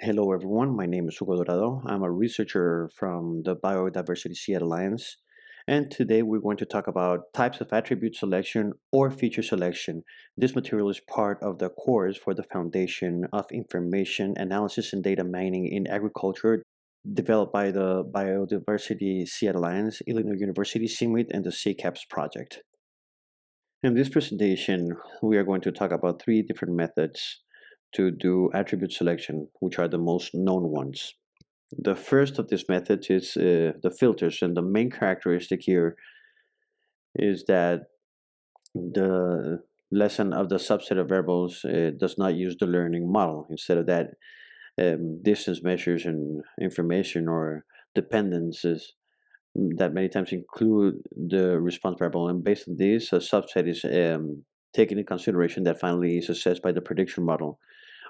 Hello, everyone. My name is Hugo Dorado. I'm a researcher from the Biodiversity Seattle Alliance. And today we're going to talk about types of attribute selection or feature selection. This material is part of the course for the Foundation of Information Analysis and Data Mining in Agriculture, developed by the Biodiversity Seattle Alliance, Illinois University, CIMMYT, and the CCAPS project. In this presentation, we are going to talk about three different methods to do attribute selection, which are the most known ones. The first of these methods is the filters, and the main characteristic here is that the lesson of the subset of variables does not use the learning model. Instead of that, distance measures and information or dependencies that many times include the response variable, and based on this, a subset is taken into consideration that finally is assessed by the prediction model.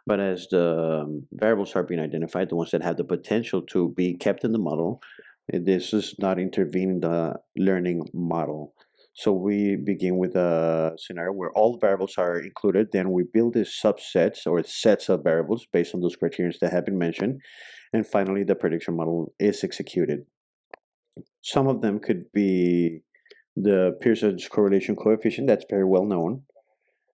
But as the variables are being identified, the ones that have the potential to be kept in the model, this is not intervening in the learning model. So we begin with a scenario where all the variables are included. Then we build these subsets or sets of variables based on those criteria that have been mentioned. And finally, the prediction model is executed. Some of them could be the Pearson's correlation coefficient, that's very well known,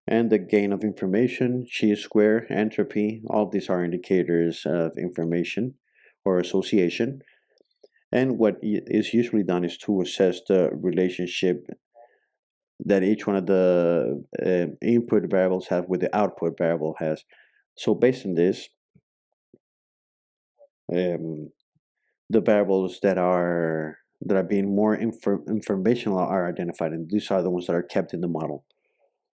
and the gain of information, chi-square, entropy. All of these are indicators of information or association. And what is usually done is to assess the relationship that each one of the input variables have with the output variable has. So based on this, um, the variables that are being more informational are identified, and these are the ones that are kept in the model.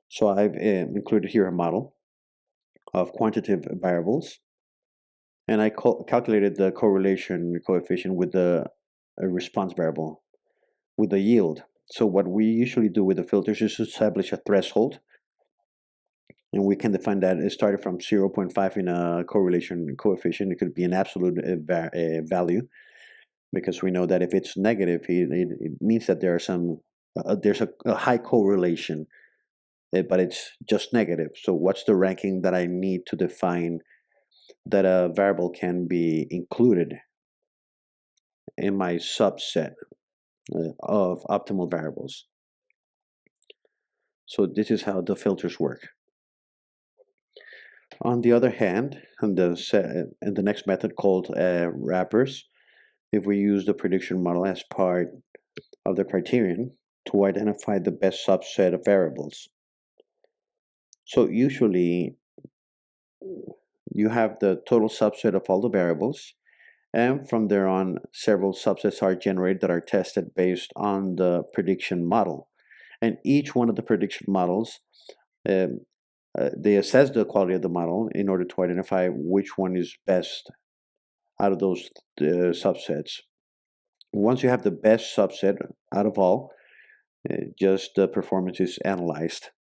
So I've included here a model of quantitative variables, and I calculated the correlation coefficient with the response variable, with the yield. So what we usually do with the filters is establish a threshold, and we can define that it started from 0.5 in a correlation coefficient. It could be an absolute value, because we know that if it's negative, it means that there are there's a high correlation, but it's just negative. So what's the ranking that I need to define that a variable can be included in my subset of optimal variables? So this is how the filters work. On the other hand, in the next method called wrappers, if we use the prediction model as part of the criterion to identify the best subset of variables. So usually you have the total subset of all the variables, and from there on, several subsets are generated that are tested based on the prediction model. And each one of the prediction models, um, they assess the quality of the model in order to identify which one is best out of those subsets. Once you have the best subset out of all, just the performance is analyzed.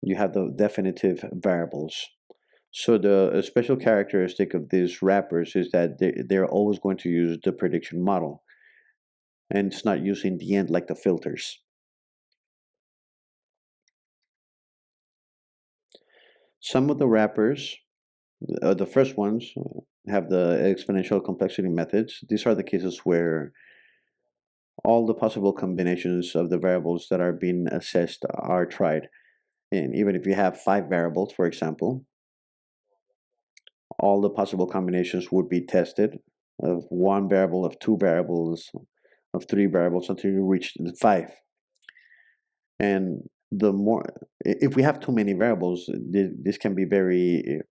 You have the definitive variables. So the special characteristic of these wrappers is that they're always going to use the prediction model, and it's not used in the end like the filters. Some of the wrappers, the first ones, have the exponential complexity methods. These are the cases where all the possible combinations of the variables that are being assessed are tried. And even if you have 5 variables, for example, all the possible combinations would be tested of 1 variable, of 2 variables, of 3 variables until you reach the 5. And the more, if we have too many variables, this can be very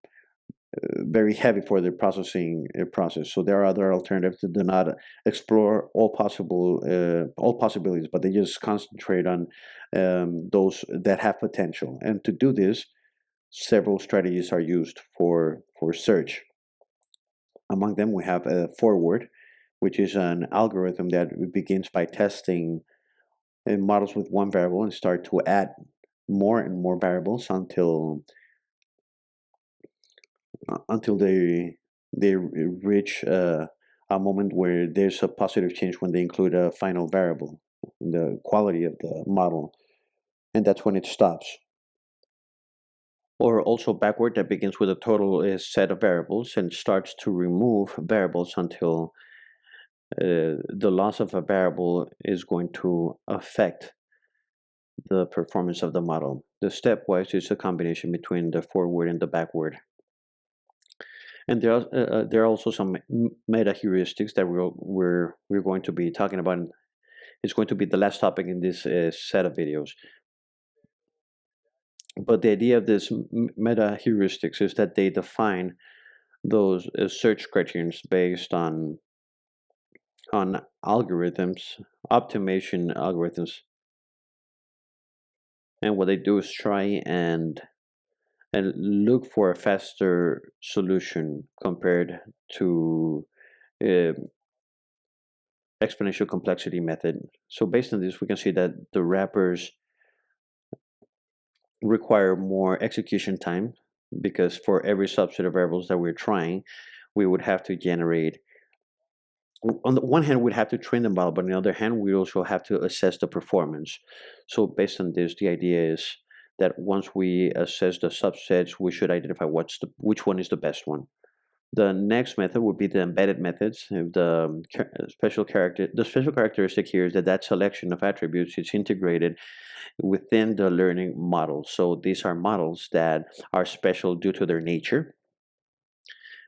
heavy for the processing process. So there are other alternatives that do not explore all possibilities, but they just concentrate on those that have potential. And to do this, several strategies are used for search. Among them, we have a forward, which is an algorithm that begins by testing models with 1 variable and start to add more and more variables until they reach a moment where there's a positive change when they include a final variable in the quality of the model, and that's when it stops. or also backward that begins with a total set of variables and starts to remove variables until the loss of a variable is going to affect the performance of the model. The stepwise is a combination between the forward and the backward. And there are also some meta heuristics that we're going to be talking about. It's going to be the last topic in this set of videos. But the idea of this meta heuristics is that they define those search criterions based on algorithms, optimization algorithms, and what they do is try and look for a faster solution compared to uh, exponential complexity method. So based on this, we can see that the wrappers require more execution time because for every subset of variables that we're trying, we would have to generate. On the one hand, we'd have to train the model, but on the other hand, we also have to assess the performance. So based on this, the idea is that once we assess the subsets, we should identify which one is the best one. The next method would be the embedded methods. The special characteristic here is that selection of attributes is integrated within the learning model. So these are models that are special due to their nature.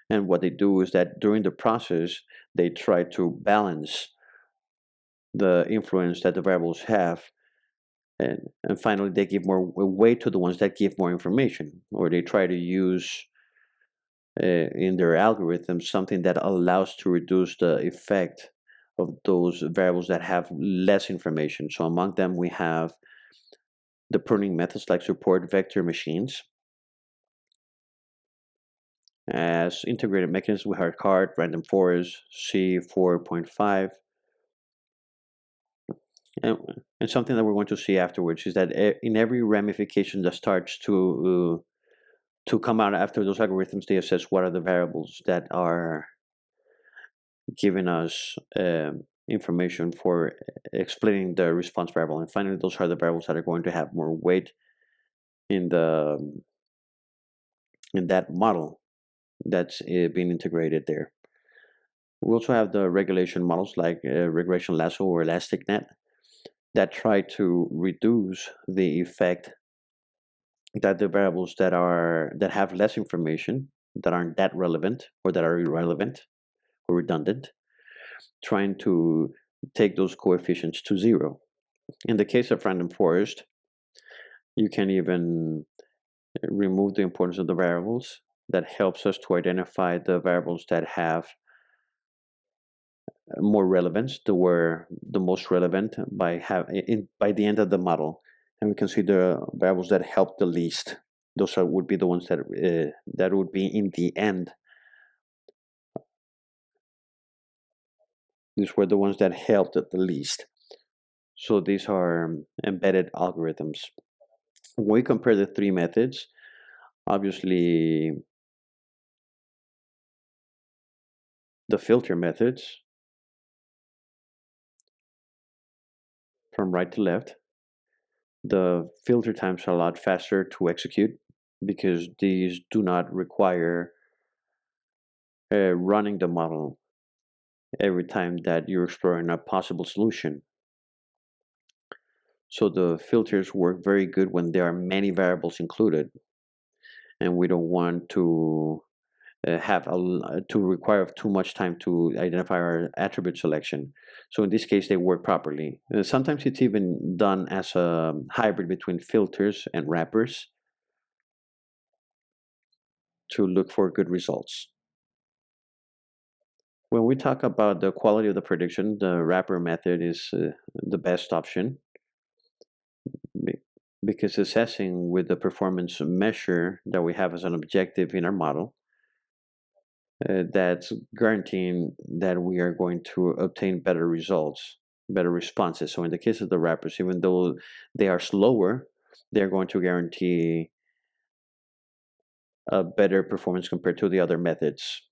And what they do is that during the process, they try to balance the influence that the variables have. And finally, they give more weight to the ones that give more information, or they try to use in their algorithms something that allows to reduce the effect of those variables that have less information. So among them, we have the pruning methods like support vector machines. As integrated mechanisms, we have CART, random forest, C4.5. And, and something that we're going to see afterwards is that in every ramification that starts to come out after those algorithms, they assess what are the variables that are giving us information for explaining the response variable. And finally, those are the variables that are going to have more weight in the in that model that's being integrated there. We also have the regulation models like regression lasso or elastic net that try to reduce the effect that the variables that have less information, that aren't that relevant or that are irrelevant or redundant, trying to take those coefficients to zero. In the case of random forest, you can even remove the importance of the variables. That helps us to identify the variables that have more relevance, that were the most relevant by the end of the model, and we can see the variables that help the least. Those would be the ones that would be in the end. These were the ones that helped the least. So these are embedded algorithms. When we compare the three methods, obviously the filter methods from right to left, the filter times are a lot faster to execute because these do not require running the model every time that you're exploring a possible solution. So the filters work very good when there are many variables included, and we don't want to to require too much time to identify our attribute selection. So in this case, they work properly. Sometimes it's even done as a hybrid between filters and wrappers to look for good results. When we talk about the quality of the prediction, the wrapper method is the best option because assessing with the performance measure that we have as an objective in our model, that's guaranteeing that we are going to obtain better results, better responses. So in the case of the wrappers, even though they are slower, they're going to guarantee a better performance compared to the other methods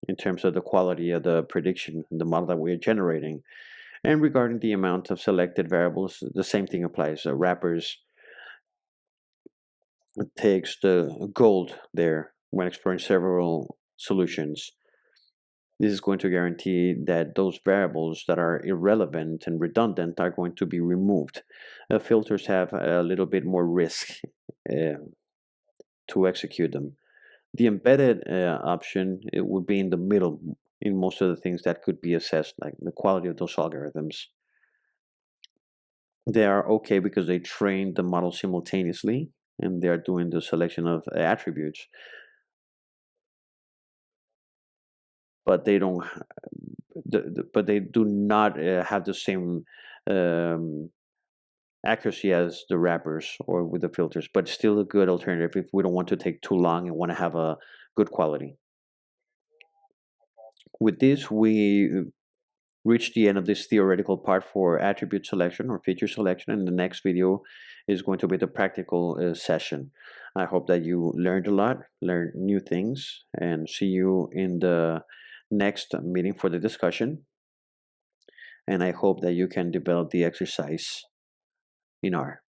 in terms of the quality of the prediction, the model that we are generating. And regarding the amount of selected variables, the same thing applies. Wrappers takes the gold there when exploring several solutions. This is going to guarantee that those variables that are irrelevant and redundant are going to be removed. Filters have a little bit more risk uh, to execute them. The embedded option, it would be in the middle in most of the things that could be assessed, like the quality of those algorithms. They are okay because they train the model simultaneously and they are doing the selection of attributes, but they don't but they do not have the same um, accuracy as the wrappers or with the filters, but still a good alternative if we don't want to take too long and want to have a good quality. With this, we reach the end of this theoretical part for attribute selection or feature selection, and the next video is going to be the practical session. I hope that you learned a lot, learned new things, and see you in the next meeting for the discussion. And I hope that you can develop the exercise in R.